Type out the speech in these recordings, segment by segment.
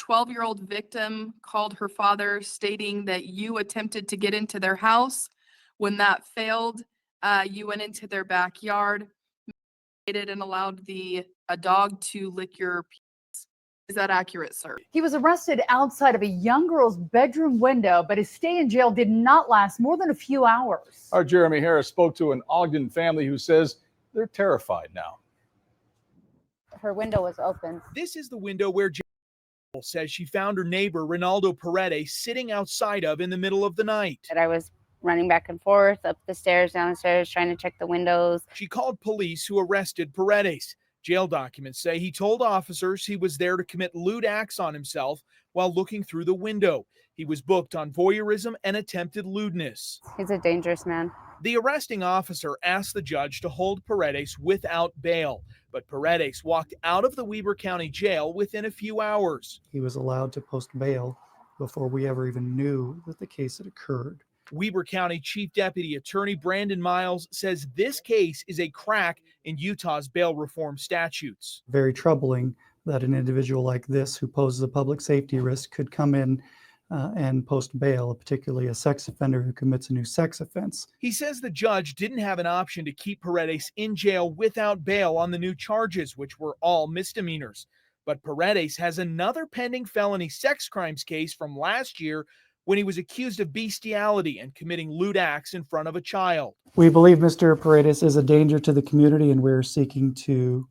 12-year-old victim called her father, stating that you attempted to get into their house. When that failed, you went into their backyard and allowed a dog to lick your penis. Is that accurate, sir? He was arrested outside of a young girl's bedroom window, but his stay in jail did not last more than a few hours. Our Jeremy Harris spoke to an Ogden family who says they're terrified now. Her window was open. This is the window where Jill says she found her neighbor, Reynaldo Paredes, sitting outside of in the middle of the night. And I was running back and forth, up the stairs, down the stairs, trying to check the windows. She called police, who arrested Paredes. Jail documents say he told officers he was there to commit lewd acts on himself while looking through the window. He was booked on voyeurism and attempted lewdness. He's a dangerous man. The arresting officer asked the judge to hold Paredes without bail, but Paredes walked out of the Weber County Jail within a few hours. He was allowed to post bail before we ever even knew that the case had occurred. Weber County Chief Deputy Attorney Brandon Miles says this case is a crack in Utah's bail reform statutes. Very troubling that an individual like this, who poses a public safety risk, could come in and post bail, particularly a sex offender who commits a new sex offense. He says the judge didn't have an option to keep Paredes in jail without bail on the new charges, which were all misdemeanors. But Paredes has another pending felony sex crimes case from last year when he was accused of bestiality and committing lewd acts in front of a child. We believe Mr. Paredes is a danger to the community, and we're seeking to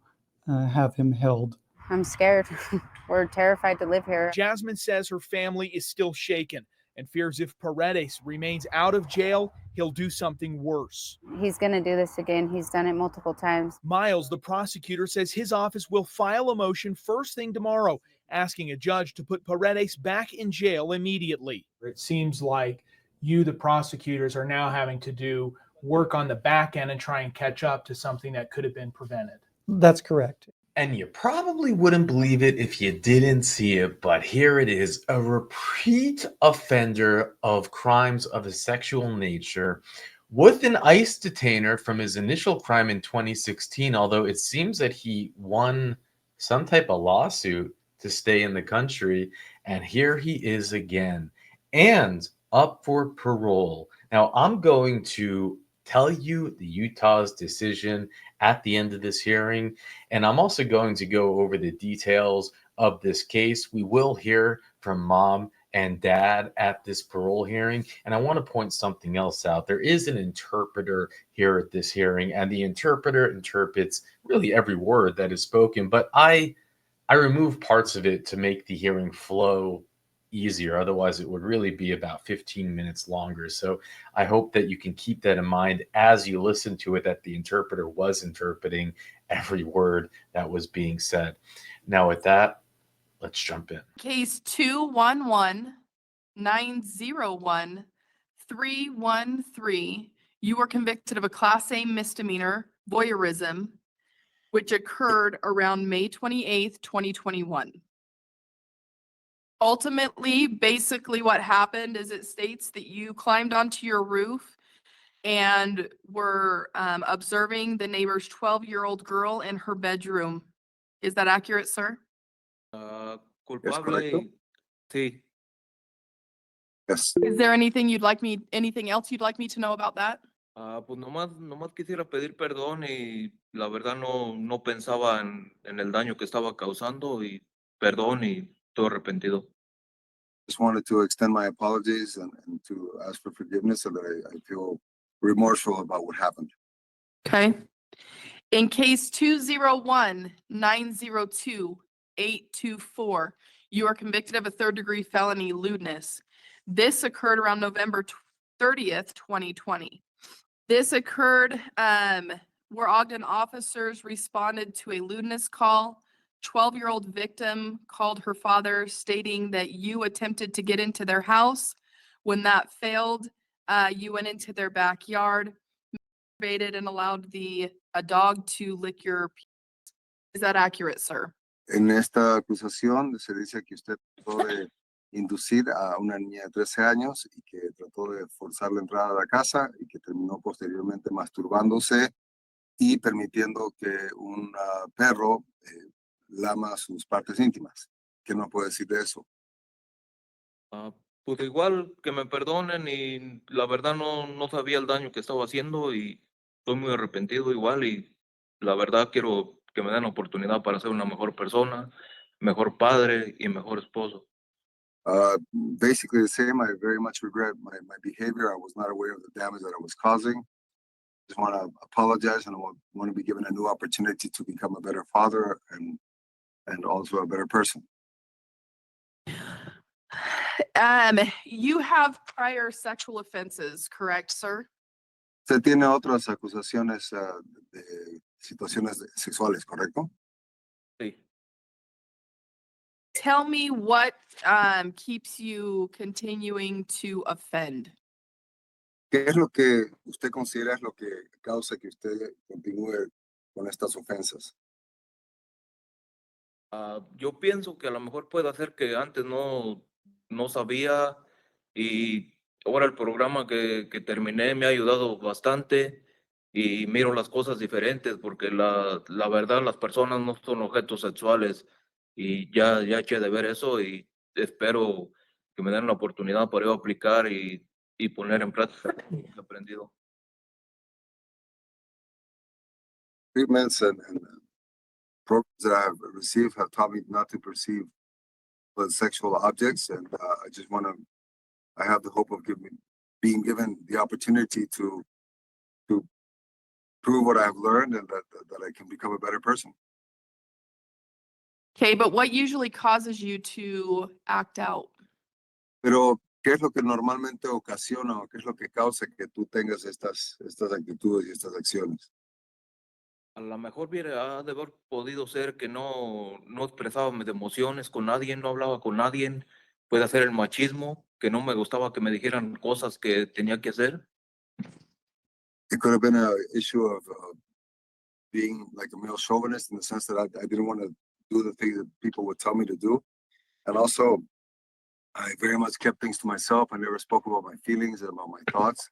have him held. I'm scared. We're terrified to live here. Jasmine says her family is still shaken and fears if Paredes remains out of jail, he'll do something worse. He's going to do this again. He's done it multiple times. Miles, the prosecutor, says his office will file a motion first thing tomorrow, asking a judge to put Paredes back in jail immediately. It seems like you, the prosecutors, are now having to do work on the back end and try and catch up to something that could have been prevented. That's correct. And you probably wouldn't believe it if you didn't see it, but here it is, a repeat offender of crimes of a sexual nature with an ICE detainer from his initial crime in 2016, although it seems that he won some type of lawsuit to stay in the country, and here he is again, and up for parole. Now, I'm going to tell you the Utah's decision at the end of this hearing, and I'm also going to go over the details of this case. We will hear from mom and dad at this parole hearing, and I want to point something else out. There is an interpreter here at this hearing, and the interpreter interprets really every word that is spoken, but I remove parts of it to make the hearing flow easier. Otherwise, it would really be about 15 minutes longer. So I hope that you can keep that in mind as you listen to it, that the interpreter was interpreting every word that was being said. Now, with that, let's jump in. Case 211-901-313. You were convicted of a Class A misdemeanor, voyeurism, which occurred around May 28th, 2021. Ultimately, basically what happened is it states that you climbed onto your roof and were observing the neighbor's 12-year-old girl in her bedroom. Is that accurate, sir? Culpable. Sí. Yes. Is there anything else you'd like me to know about that? Pues nomás quisiera pedir perdón y la verdad no pensaba en el daño que estaba causando y perdón y estoy arrepentido. Just wanted to extend my apologies and to ask for forgiveness so that I feel remorseful about what happened. Okay. In case 201-902-824, you are convicted of a third-degree felony lewdness. This occurred around November 30th, 2020. This occurred where Ogden officers responded to a lewdness call. 12-year-old victim called her father, stating that you attempted to get into their house. When that failed, you went into their backyard, masturbated, and allowed a dog to lick your penis. Is that accurate, sir? En esta acusación se dice que usted trató de inducir a una niña de 13 años y que trató de forzar la entrada a la casa y que terminó posteriormente masturbándose y permitiendo que un perro lama sus partes íntimas. ¿Qué nos puede decir de eso? Pues igual que me perdonen y la verdad no sabía el daño que estaba haciendo y estoy muy arrepentido igual y la verdad quiero que me den la oportunidad para ser una mejor persona, mejor padre y mejor esposo. Basically the same. I very much regret my behavior. I was not aware of the damage that I was causing. Just want to apologize and I want to be given a new opportunity to become a better father and also a better person. You have prior sexual offenses, correct, sir? Usted tiene otras acusaciones de situaciones sexuales, ¿correcto? Sí. Tell me what keeps you continuing to offend. ¿Qué es lo que usted considera es lo que causa que usted continúe con estas ofensas? Yo pienso que a lo mejor puede ser que antes no sabía y ahora el programa que terminé me ha ayudado bastante y miro las cosas diferentes porque la verdad las personas no son objetos sexuales y ya eché de ver eso y espero que me den la oportunidad para yo aplicar y poner en práctica lo que he aprendido. Treatments and programs that I have received have taught me not to perceive but sexual objects, and I have the hope of being given the opportunity to prove what I've learned and that I can become a better person. Okay, but what usually causes you to act out? Pero, ¿qué es lo que normalmente ocasiona o qué es lo que causa que tú tengas estas actitudes y estas acciones? A lo mejor ha de haber podido ser que no expresaba mis emociones con nadie, no hablaba con nadie. Puede ser el machismo, que no me gustaba que me dijeran cosas que tenía que hacer. It could have been an issue of being like a male chauvinist in the sense that I didn't want to do the things that people would tell me to do. And also, I very much kept things to myself. I never spoke about my feelings and about my thoughts.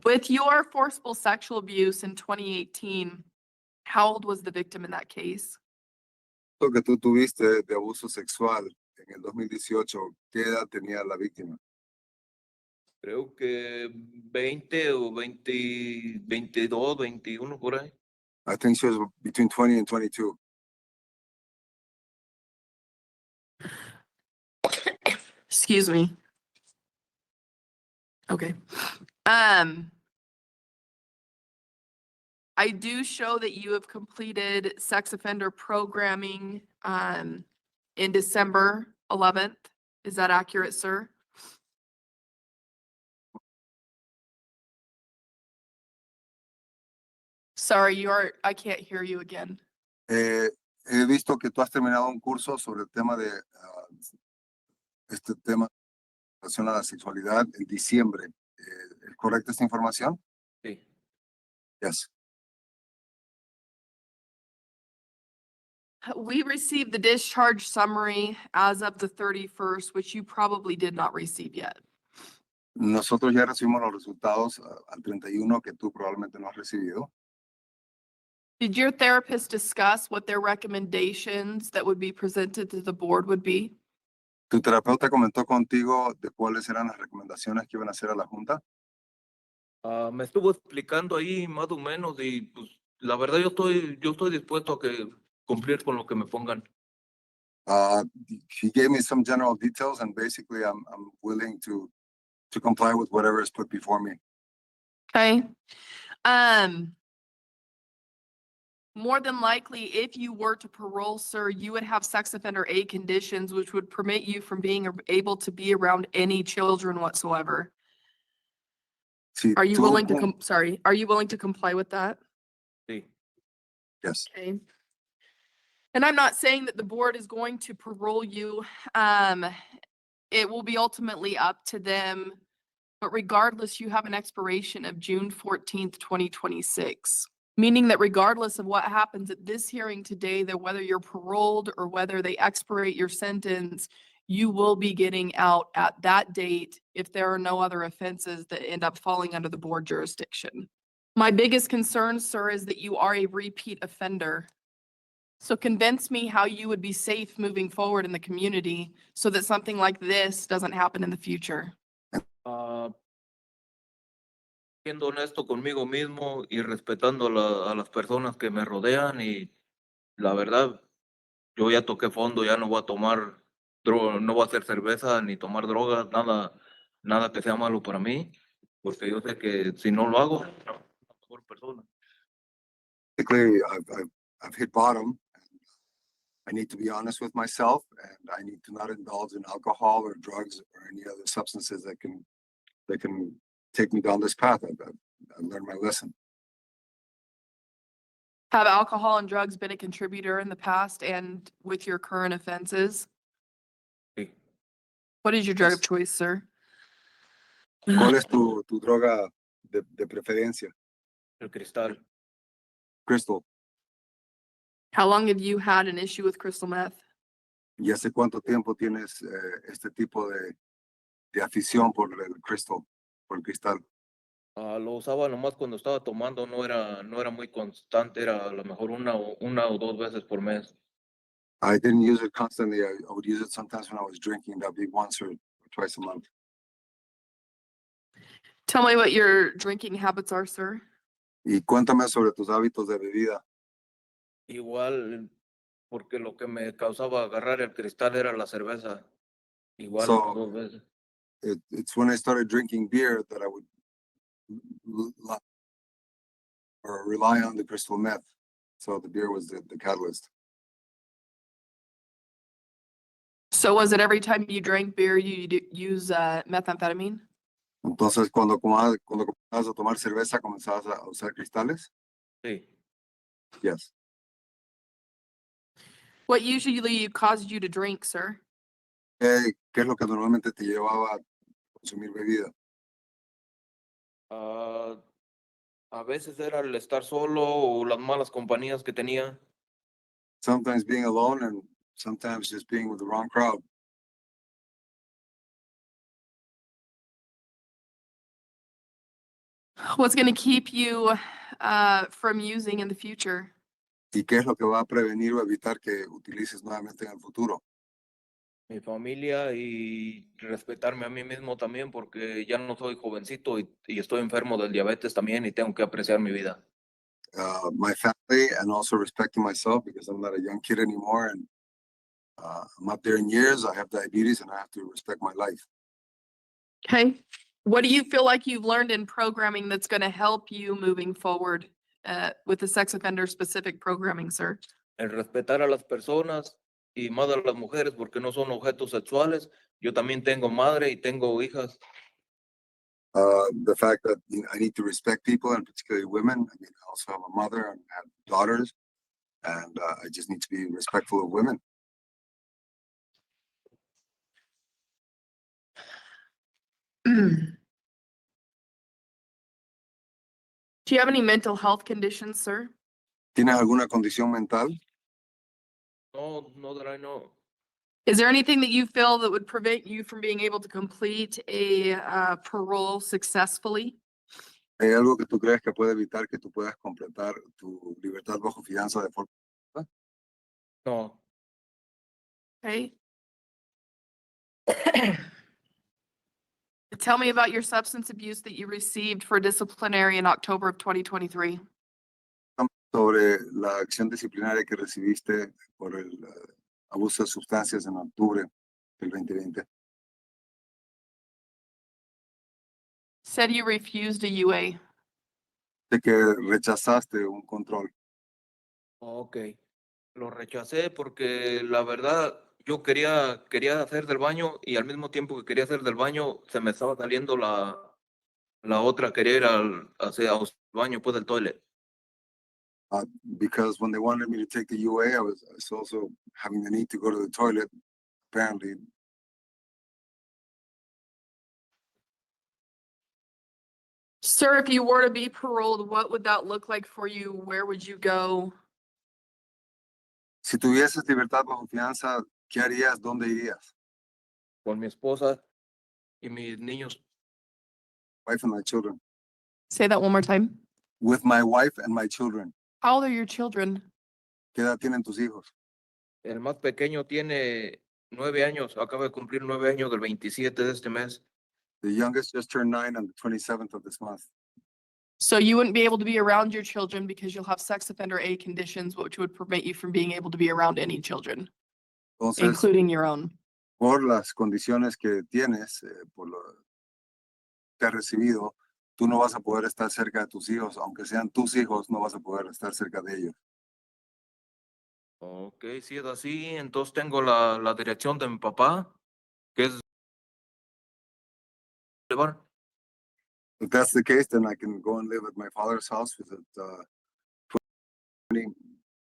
With your forcible sexual abuse in 2018, how old was the victim in that case? Lo que tú tuviste de abuso sexual en el 2018, ¿qué edad tenía la víctima? Creo que 20 o 20, 22, 21 por ahí. I think she was between 20 and 22. Excuse me. Okay. I do show that you have completed sex offender programming in December 11th. Is that accurate, sir? Sorry, I can't hear you again. He visto que tú has terminado un curso sobre el tema de este tema en relación a la sexualidad en diciembre. ¿Es correcta esta información? Sí. Yes. We received the discharge summary as of the 31st, which you probably did not receive yet. Nosotros ya recibimos los resultados al 31 que tú probablemente no has recibido. Did your therapist discuss what their recommendations that would be presented to the board would be? ¿Tu terapeuta comentó contigo de cuáles eran las recomendaciones que iban a hacer a la Junta? Me estuvo explicando ahí más o menos y pues la verdad yo estoy dispuesto a cumplir con lo que me pongan. He gave me some general details and basically I'm willing to comply with whatever is put before me. Okay. More than likely, if you were to parole, sir, you would have sex offender A conditions, which would permit you from being able to be around any children whatsoever. Si Are you tú- willing to are you willing to comply with that? Sí. Yes. Okay. And I'm not saying that the board is going to parole you. It will be ultimately up to them. But regardless, you have an expiration of June 14th, 2026. Meaning that regardless of what happens at this hearing today, that whether you're paroled or whether they expirate your sentence, you will be getting out at that date if there are no other offenses that end up falling under the board jurisdiction. My biggest concern, sir, is that you are a repeat offender. So convince me how you would be safe moving forward in the community so that something like this doesn't happen in the future. Ah, siendo honesto conmigo mismo y respetando a las personas que me rodean y la verdad, yo ya toqué fondo, ya no voy a tomar droga, no voy a hacer cerveza ni tomar drogas, nada que sea malo para mí, porque yo sé que si no lo hago, no soy una mejor persona. Basically, I've hit bottom. I need to be honest with myself, and I need to not indulge in alcohol or drugs or any other substances that can take me down this path. I've learned my lesson. Have alcohol and drugs been a contributor in the past and with your current offenses? Sí. What is your drug Yes. of choice, sir? ¿Cuál es tu droga de preferencia? El cristal, Crystal. How long have you had an issue with crystal meth? ¿Y hace cuánto tiempo tienes este tipo de afición por el crystal, por el cristal? lo usaba nomás cuando estaba tomando, no era muy constante, era a lo mejor una o dos veces por mes. I didn't use it constantly. I would use it sometimes when I was drinking. That'd be once or twice a month. Tell me what your drinking habits are, sir. Y cuéntame sobre tus hábitos de bebida. Igual, porque lo que me causaba agarrar el cristal era la cerveza. Igual So- dos veces. It's when I started drinking beer that I would rely on the crystal meth. So the beer was the catalyst. So was it every time you drank beer, you use methamphetamine? Entonces, cuando comenzabas a tomar cerveza, comenzabas a usar cristales. Sí. Yes. What usually caused you to drink, sir? ¿Qué es lo que normalmente te llevaba a consumir bebida? A veces era el estar solo o las malas compañías que tenía. Sometimes being alone and sometimes just being with the wrong crowd. What's going to keep you from using in the future? ¿Y qué es lo que va a prevenir o evitar que utilices nuevamente en el futuro? Mi familia y respetarme a mí mismo también porque ya no soy jovencito y estoy enfermo del diabetes también y tengo que apreciar mi vida. My family and also respecting myself because I'm not a young kid anymore and I'm up there in years. I have diabetes and I have to respect my life. Okay. What do you feel like you've learned in programming that's going to help you moving forward with the sex offender specific programming, sir? El respetar a las personas y más a las mujeres porque no son objetos sexuales. Yo también tengo madre y tengo hijas. The fact that I need to respect people and particularly women. I mean, I also have a mother and have daughters, and I just need to be respectful of women. Do you have any mental health conditions, sir? ¿Tienes alguna condición mental? No that I know. Is there anything that you feel that would prevent you from being able to complete a parole successfully? ¿Hay algo que tú crees que puede evitar que tú puedas completar tu libertad bajo fianza de forma? No. Okay. Tell me about your substance abuse that you received for disciplinary in October of 2023. Sobre la acción disciplinaria que recibiste por el abuso de sustancias en octubre del 2020. Said you refused a UA. De que rechazaste un control. Ok. Lo rechacé porque la verdad yo quería hacer del baño y al mismo tiempo que quería hacer del baño se me estaba saliendo la otra, quería ir al baño pues del toilet. Because when they wanted me to take the UA, I was also having the need to go to the toilet. Apparently, Sir, if you were to be paroled, what would that look like for you? Where would you go? si tuvieses libertad bajo fianza, ¿qué harías? ¿Dónde irías? Con mi esposa y mis niños. Wife and my children. Say that one more time. with my wife and my children. How old are your children? ¿Qué edad tienen tus hijos? El más pequeño tiene 9 años, acaba de cumplir 9 años del 27 de este mes. The youngest just turned 9 on the 27th of this month. So you wouldn't be able to be around your children because you'll have sex offender A conditions, which would prevent you from being able to be around any children, Entonces, including your own. por las condiciones que tienes, por lo que has recibido, tú no vas a poder estar cerca de tus hijos, aunque sean tus hijos, no vas a poder estar cerca de ellos. Ok, si es así, entonces tengo la dirección de mi papá, que es Boulevard. If that's the case, then I can go and live at my father's house, which is at 20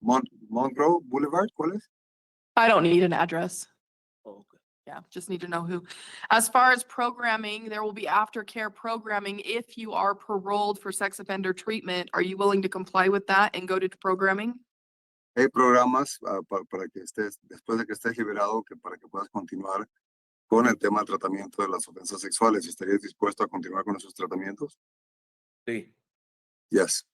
Monroe Boulevard. ¿Cuál es? I don't need an address. Okay. Yeah, just need to know who. As far as programming, there will be aftercare programming if you are paroled for sex offender treatment. Are you willing to comply with that and go to programming? Hay programas para que estés, después de que estés liberado, para que puedas continuar con el tema del tratamiento de las ofensas sexuales. ¿Estarías dispuesto a continuar con esos tratamientos? Sí. Yes.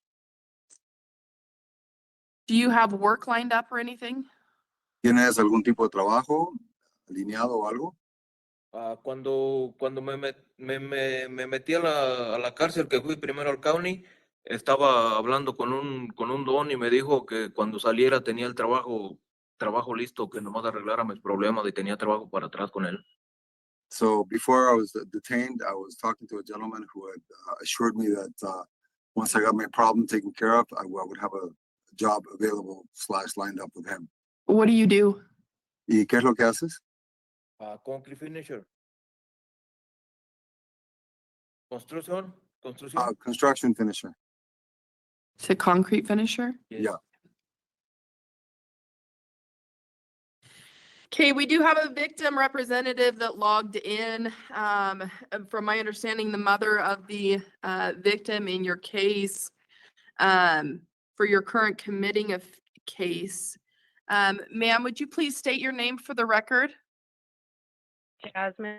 Do you have work lined up or anything? ¿Tienes algún tipo de trabajo alineado o algo? Cuando me metí a la cárcel, que fui primero al county, estaba hablando con un don y me dijo que cuando saliera tenía el trabajo listo, que nomás arreglara mis problemas y tenía trabajo para atrás con él. So before I was detained, I was talking to a gentleman who had assured me that once I got my problem taken care of, I would have a job available / lined up with him. What do you do? ¿Y qué es lo que haces? Concrete finisher. Construcción. Construction finisher. Is it concrete finisher? Yeah. Okay, we do have a victim representative that logged in. From my understanding, the mother of the victim in your case, for your current committing of case. Ma'am, would you please state your name for the record? Jasmine.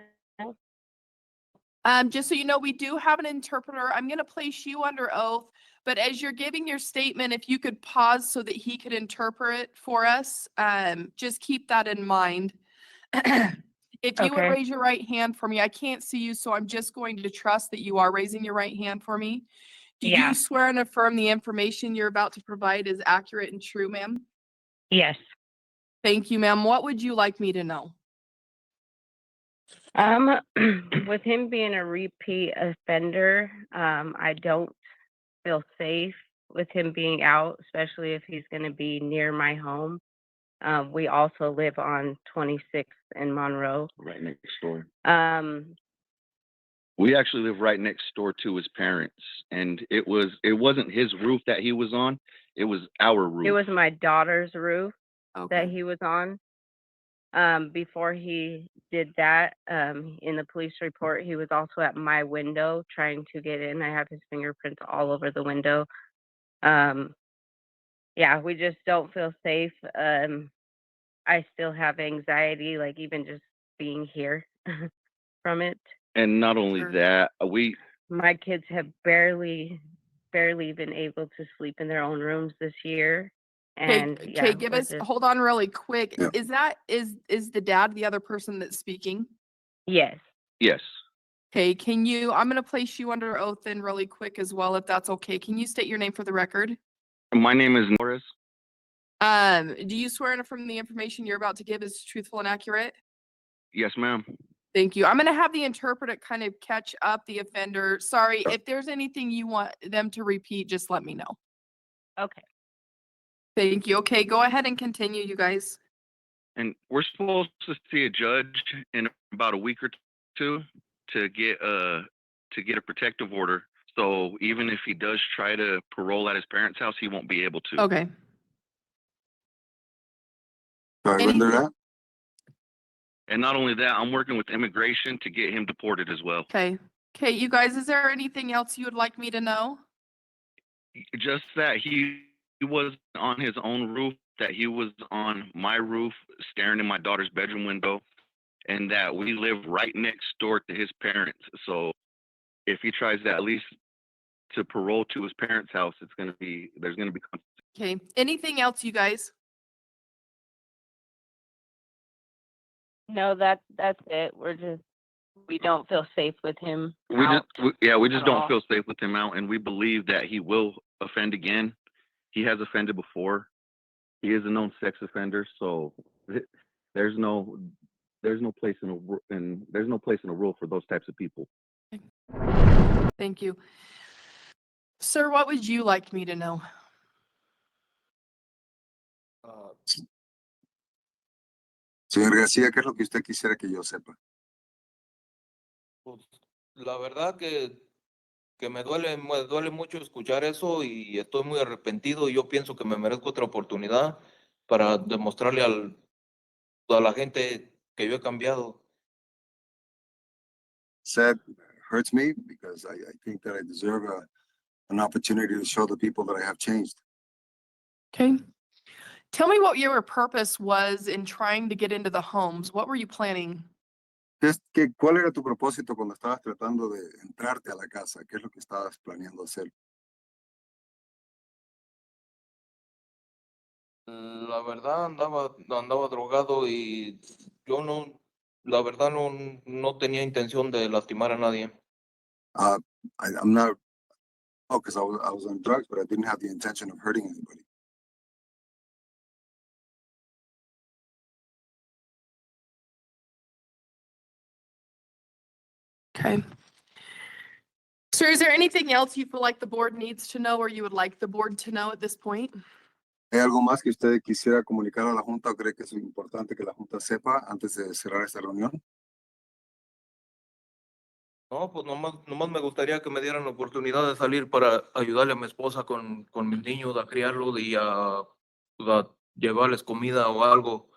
Just so you know, we do have an interpreter. I'm going to place you under oath, but as you're giving your statement, if you could pause so that he could interpret for us, just keep that in mind. If you would Okay. raise your right hand for me, I can't see you, so I'm just going to trust that you are raising your right hand for me. Do Yeah. you swear and affirm the information you're about to provide is accurate and true, ma'am? Yes. Thank you, ma'am. What would you like me to know? With him being a repeat offender, I don't feel safe with him being out, especially if he's going to be near my home. We also live on 26th and Monroe. Right next door. Um, We actually live right next door to his parents, and it wasn't his roof that he was on. It was our roof. it was my daughter's roof that Okay. he was on. Before he did that, in the police report, he was also at my window trying to get in. I have his fingerprints all over the window. Yeah, we just don't feel safe. I still have anxiety, like even just being here from it. And not only Sure. that, My kids have barely been able to sleep in their own rooms this year. And Okay, yeah, give we're us, just- hold on really quick. Yeah. Is the dad the other person that's speaking? yes. yes, Okay, I'm gonna place you under oath then really quick as well, if that's okay. Can you state your name for the record? my name is Norris. Do you swear and affirm the information you're about to give is truthful and accurate? Yes, ma'am. Thank you. I'm gonna have the interpreter kind of catch up the offender. Sorry, if there's anything you want them to repeat, just let me know. Okay. Thank you. Okay, go ahead and continue, you guys. And we're supposed to see a judge in about a week or two to get a protective order. So even if he does try to parole at his parents' house, he won't be able to. Okay. Should I render that? And not only that, I'm working with immigration to get him deported as well. Okay. Okay, you guys, is there anything else you would like me to know? Just that he was on his own roof, that he was on my roof staring in my daughter's bedroom window, and that we live right next door to his parents. So if he tries to at least to parole to his parents' house, there's going to be Okay. Anything else, you guys? No, that's it. We don't feel safe with him. we out just at don't all. feel safe with him out, and we believe that he will offend again. He has offended before. He is a known sex offender, so there's no place in a rule for those types of people. Thank you. Sir, what would you like me to know? Señor García, ¿qué es lo que usted quisiera que yo sepa? Pues, la verdad que me duele mucho escuchar eso y estoy muy arrepentido y yo pienso que me merezco otra oportunidad para demostrarle a la gente que yo he cambiado. Said hurts me because I think that I deserve an opportunity to show the people that I have changed. Okay. Tell me what your purpose was in trying to get into the homes. What were you planning? ¿Cuál era tu propósito cuando estabas tratando de entrarte a la casa? ¿Qué es lo que estabas planeando hacer? La verdad andaba drogado y yo la verdad no tenía intención de lastimar a nadie. I'm not, because I was on drugs, but I didn't have the intention of hurting anybody. Okay. Sir, is there anything else you feel like the board needs to know or you would like the board to know at this point? ¿Hay algo más que usted quisiera comunicar a la Junta o cree que es importante que la Junta sepa antes de cerrar esta reunión? No, pues nomás me gustaría que me dieran la oportunidad de salir para ayudarle a mi esposa con mis niños, a criarlos y a llevarles comida o algo.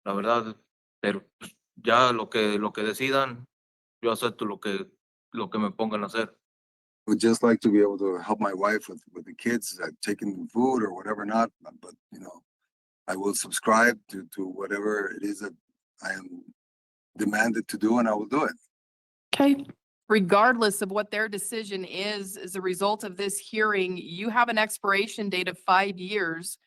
La verdad, pero pues, ya lo que decidan, yo acepto lo que me pongan a hacer. Would just like to be able to help my wife with the kids, taking them food or whatever not, but I will subscribe to whatever it is that I am demanded to do and I will do it. Okay. Regardless of what their decision is, as a result of this hearing, you have an expiration date of 5 years,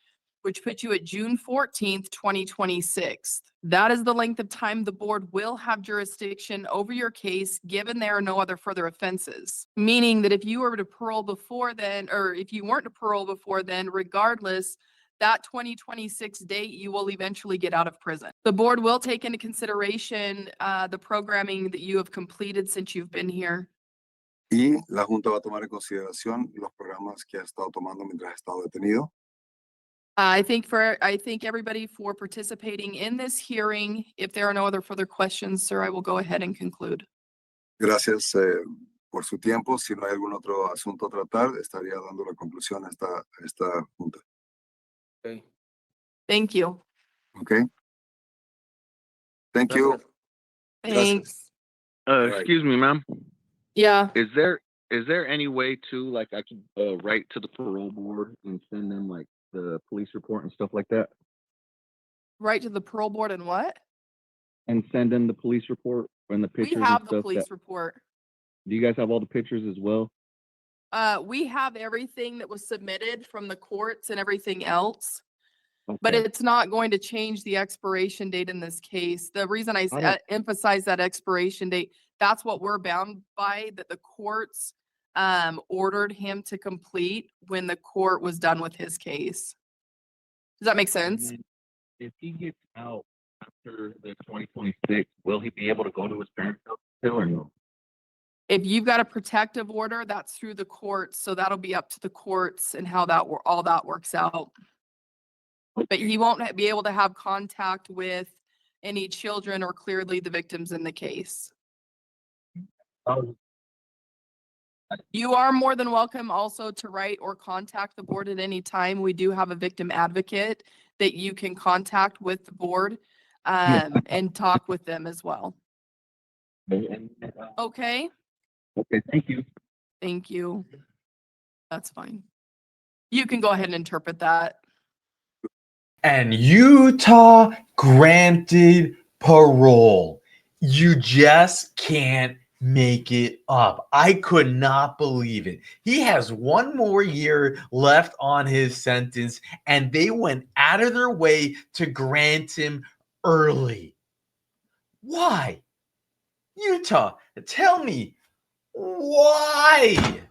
which puts you at June 14th, 2026. That is the length of time the board will have jurisdiction over your case, given there are no other further offenses. Meaning that if you were to parole before then, or if you weren't to parole before then, regardless, that 2026 date, you will eventually get out of prison. The board will take into consideration the programming that you have completed since you've been here. Y la Junta va a tomar en consideración los programas que ha estado tomando mientras ha estado detenido. I thank everybody for participating in this hearing. If there are no other further questions, sir, I will go ahead and conclude. Gracias por su tiempo. Si no hay algún otro asunto a tratar, estaría dando la conclusión a esta Junta. Okay. Thank you. Okay? Thank you. Thanks. Excuse me, ma'am. Yeah. Is there any way to, like, I could write to the parole board and send them like the police report and stuff like that? Right to the parole board and what? And send them the police report and the We pictures have and the stuff. police report. Do you guys have all the pictures as well? We have everything that was submitted from the courts and everything else. But Okay. it's not going to change the expiration date in this case. The reason I don't- emphasize that expiration date, that's what we're bound by, that the courts ordered him to complete when the court was done with his case. Does that make sense? And then if he gets out after the 2026, will he be able to go to his parents' house still or no? If you've got a protective order, that's through the courts, so that'll be up to the courts and how all that works out. But he won't be able to have contact with any children or clearly the victims in the case. You are more than welcome also to write or contact the board at any time. We do have a victim advocate that you can contact with the board and talk with them as well. Okay, Okay, thank you. thank you. That's fine. You can go ahead and interpret that. And Utah granted parole. You just can't make it up. I could not believe it. He has one more year left on his sentence, and they went out of their way to grant him early. Why? Utah, tell me, why?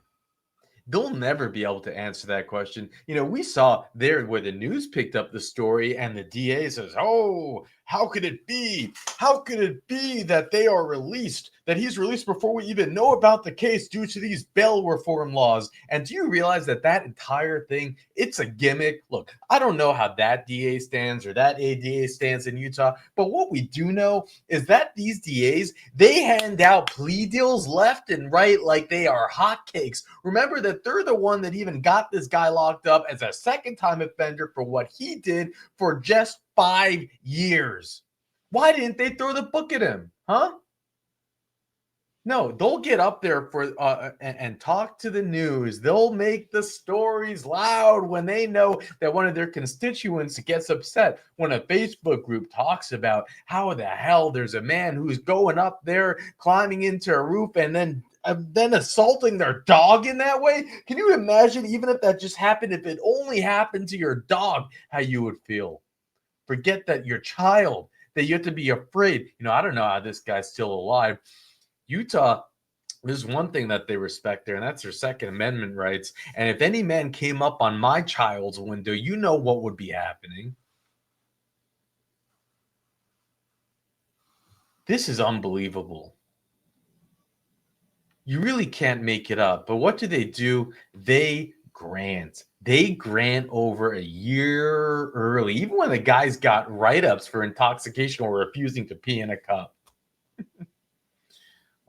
They'll never be able to answer that question. You know, we saw there where the news picked up the story and the DA says, oh, how could it be? How could it be that they are released, that he's released before we even know about the case due to these bail reform laws? And do you realize that that entire thing, it's a gimmick? Look, I don't know how that DA stands or that ADA stands in Utah, but what we do know is that these DAs, they hand out plea deals left and right like they are hotcakes. Remember that they're the one that even got this guy locked up as a second-time offender for what he did for just 5 years. Why didn't they throw the book at him? Huh? No, they'll get up there for and talk to the news. They'll make the stories loud when they know that one of their constituents gets upset. When a Facebook group talks about how the hell there's a man who's going up there, climbing into a roof, and then assaulting their dog in that way. Can you imagine, even if that just happened, if it only happened to your dog, how you would feel? Forget that your child, that you have to be afraid. You know, I don't know how this guy's still alive. Utah, there's one thing that they respect there, and that's their Second Amendment rights. And if any man came up on my child's window, you know what would be happening. This is unbelievable. You really can't make it up. But what do? They grant. They grant over a year early, even when the guys got write-ups for intoxication or refusing to pee in a cup.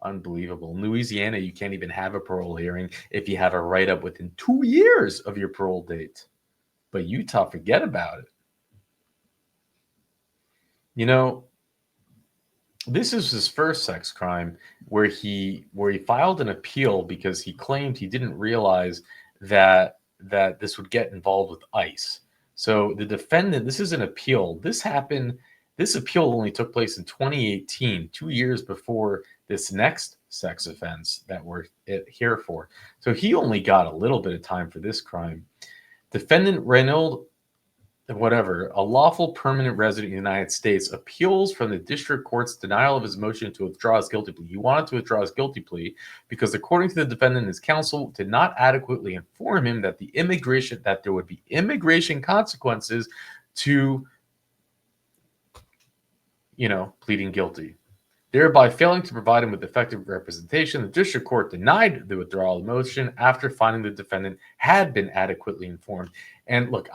Unbelievable. In Louisiana, you can't even have a parole hearing if you have a write-up within 2 years of your parole date. But Utah, forget about it. You know, this is his first sex crime where he filed an appeal because he claimed he didn't realize that this would get involved with ICE. So the defendant, this is an appeal. This appeal only took place in 2018, 2 years before this next sex offense that we're here for. So he only got a little bit of time for this crime. Defendant Reynaldo, a lawful permanent resident in the United States, appeals from the district court's denial of his motion to withdraw his guilty plea. He wanted to withdraw his guilty plea because, according to the defendant, his counsel did not adequately inform him that there would be immigration consequences to, pleading guilty. Thereby failing to provide him with effective representation, the district court denied the withdrawal of the motion after finding the defendant had been adequately informed. And look,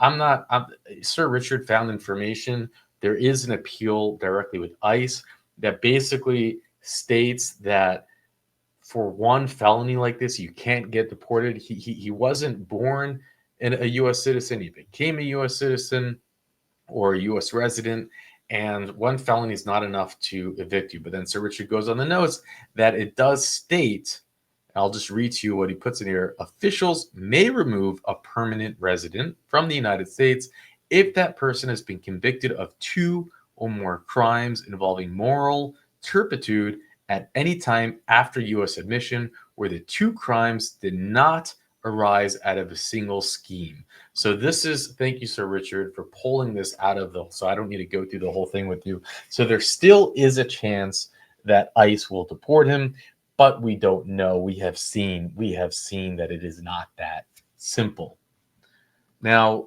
Sir Richard found information. There is an appeal directly with ICE that basically states that for one felony like this, you can't get deported. He wasn't born a U.S. citizen. He became a U.S. citizen or a U.S. resident. And one felony is not enough to evict you. But then Sir Richard goes on the notes that it does state, I'll just read to you what he puts in here, officials may remove a permanent resident from the United States if that person has been convicted of 2 or more crimes involving moral turpitude at any time after U.S. admission where the 2 crimes did not arise out of a single scheme. So this is, thank you, Sir Richard, for pulling this out of so I don't need to go through the whole thing with you. So there still is a chance that ICE will deport him, but we don't know. We have seen that it is not that simple. Now,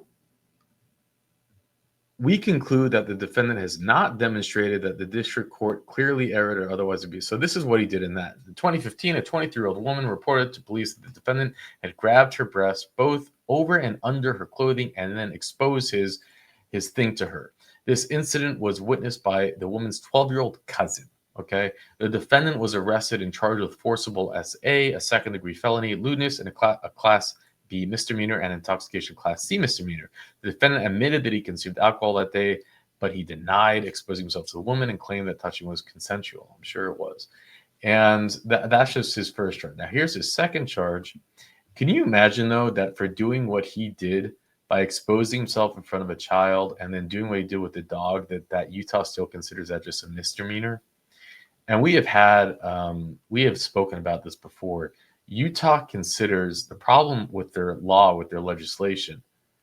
we conclude that the defendant has not demonstrated that the district court clearly erred or otherwise abused. So this is what he did in that. In 2015, a 23-year-old woman reported to police that the defendant had grabbed her breasts both over and under her clothing and then exposed his thing to her. This incident was witnessed by the woman's 12-year-old cousin. Okay. The defendant was arrested and charged with forcible SA, a second-degree felony, lewdness, and a Class B misdemeanor, and intoxication Class C misdemeanor. The defendant admitted that he consumed alcohol that day, but he denied exposing himself to the woman and claimed that touching was consensual. I'm sure it was. And that's just his first charge. Now, here's his second charge. Can you imagine, though, that for doing what he did by exposing himself in front of a child and then doing what he did with the dog, that Utah still considers that just a misdemeanor? and we have spoken about this before. Utah considers the problem with their law, with their legislation,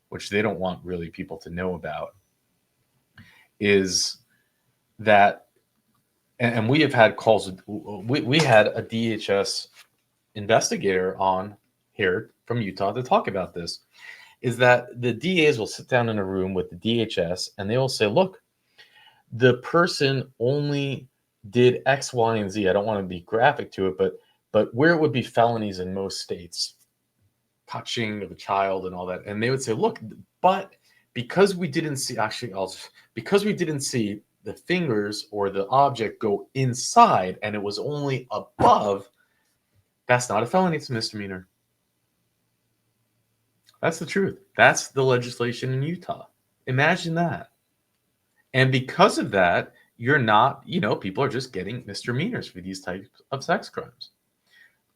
which they don't want really people to know about, is that, and we have had calls. We had a DHS investigator on here from Utah to talk about this. Is that the DAs will sit down in a room with the DHS and they will say, look, the person only did X, Y, and Z. I don't want to be graphic to it, but where it would be felonies in most states, touching of a child and all that. And they would say, look, but because we didn't see, because we didn't see the fingers or the object go inside and it was only above, that's not a felony, it's a misdemeanor. That's the truth. That's the legislation in Utah. Imagine that. And because of that, you're not, people are just getting misdemeanors for these types of sex crimes.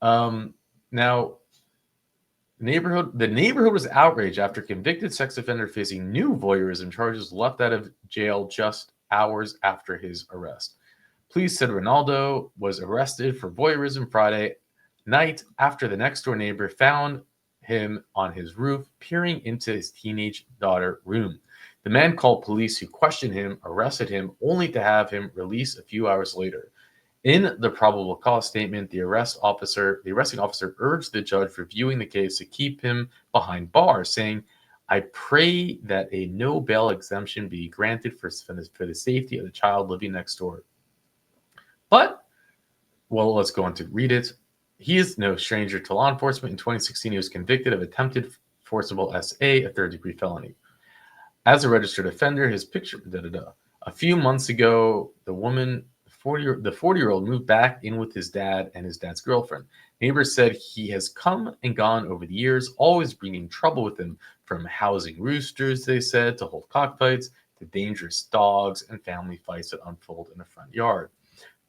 Now, the neighborhood was outraged after convicted sex offender facing new voyeurism charges left out of jail just hours after his arrest. Police said Reynaldo was arrested for voyeurism Friday night after the next door neighbor found him on his roof peering into his teenage daughter's room. The man called police, who questioned him, arrested him, only to have him released a few hours later. In the probable cause statement, the arresting officer urged the judge reviewing the case to keep him behind bars, saying, I pray that a no bail exemption be granted for the safety of the child living next door. But, well, let's go on to read it. He is no stranger to law enforcement. In 2016, he was convicted of attempted forcible SA, a third-degree felony. As a registered offender, his picture, a few months ago, the 40-year-old moved back in with his dad and his dad's girlfriend. Neighbors said he has come and gone over the years, always bringing trouble with him, from housing roosters, they said, to hold cockfights, to dangerous dogs and family fights that unfold in the front yard.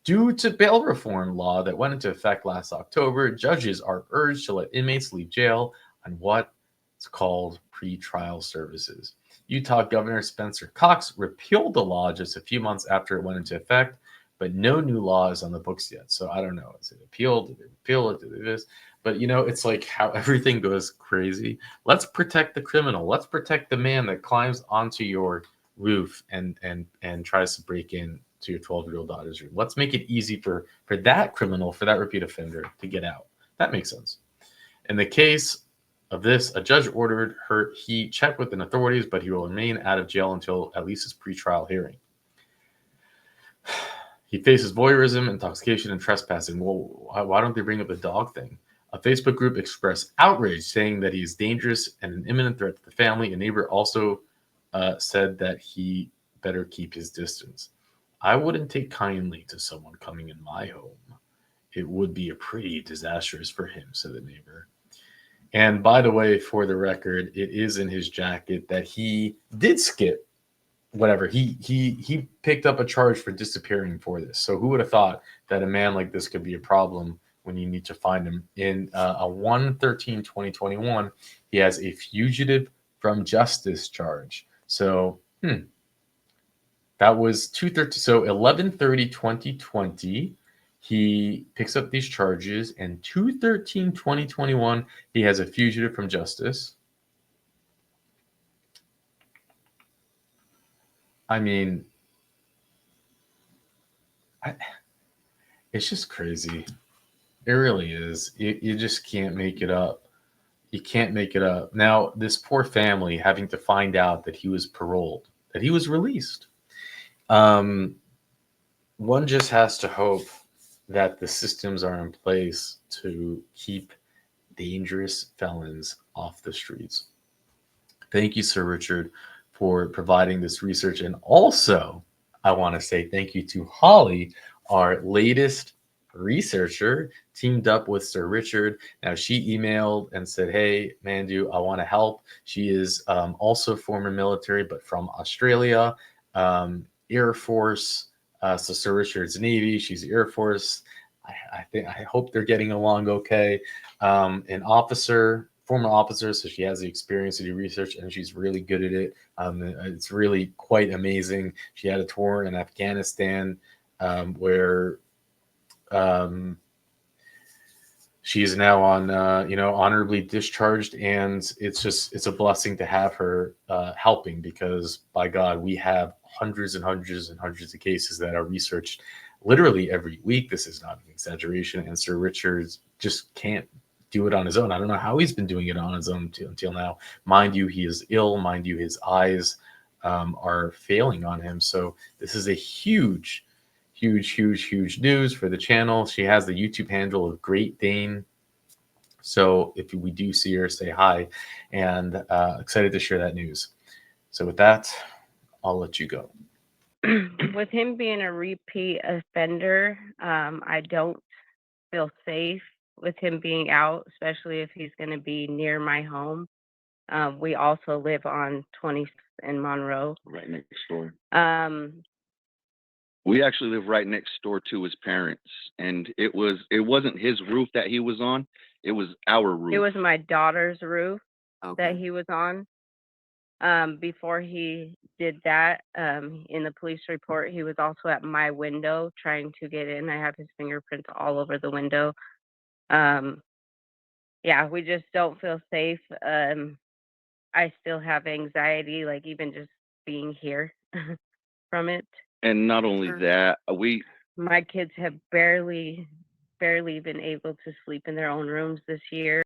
Due to bail reform law that went into effect last October, judges are urged to let inmates leave jail on what's called pretrial services. Utah Governor Spencer Cox repealed the law just a few months after it went into effect, but no new law is on the books yet. So I don't know. Is it appealed? Did they repeal it? Did they do this? But, it's like how everything goes crazy. Let's protect the criminal. Let's protect the man that climbs onto your roof and tries to break in to your 12-year-old daughter's room. Let's make it easy for that criminal, for that repeat offender to get out. That makes sense. In the case of this, a judge ordered he check with the authorities, but he will remain out of jail until at least his pretrial hearing. He faces voyeurism, intoxication, and trespassing. Well, why don't they bring up the dog thing? A Facebook group expressed outrage, saying that he is dangerous and an imminent threat to the family. A neighbor also said that he better keep his distance. I wouldn't take kindly to someone coming in my home. It would be a pretty disastrous for him, said the neighbor. And by the way, for the record, it is in his jacket that he did skip whatever. He picked up a charge for disappearing for this. So who would have thought that a man like this could be a problem when you need to find him? In a 1/13/2021, he has a fugitive from justice charge. So that was 2/13. So 11/30/2020. He picks up these charges, and 2/13/2021, he has a fugitive from justice. I mean, it's just crazy. It really is. You just can't make it up. You can't make it up. Now, this poor family having to find out that he was paroled, that he was released. One just has to hope that the systems are in place to keep dangerous felons off the streets. Thank you, Sir Richard, for providing this research. And also, I want to say thank you to Holly, our latest researcher, teamed up with Sir Richard. Now, she emailed and said, hey, Mandu, I want to help. She is also former military, but from Australia, Air Force. So Sir Richard's Navy, she's Air Force. I hope they're getting along okay. An officer, former officer, so she has the experience to do research, and she's really good at it. It's really quite amazing. She had a tour in Afghanistan where She is now on, honorably discharged, and it's a blessing to have her helping, because by God, we have hundreds and hundreds and hundreds of cases that are researched literally every week. This is not an exaggeration, and Sir Richards just can't do it on his own. I don't know how he's been doing it on his own until now. Mind you, he is ill. Mind you, his eyes are failing on him. So this is a huge news for the channel. She has the YouTube handle of Great Dane. So if we do see her, say hi, and excited to share that news. So with that, I'll let you go. With him being a repeat offender, I don't feel safe with him being out, especially if he's going to be near my home. We also live on 20th and Monroe. Right next door. Um, We actually live right next door to his parents, and it wasn't his roof that he was on. It was our roof. it was my daughter's roof that Okay. he was on. Before he did that, in the police report, he was also at my window trying to get in. I have his fingerprints all over the window. Yeah, we just don't feel safe. I still have anxiety, like even just being here from it. And not only Sure. that, My kids have barely been able to sleep in their own rooms this year.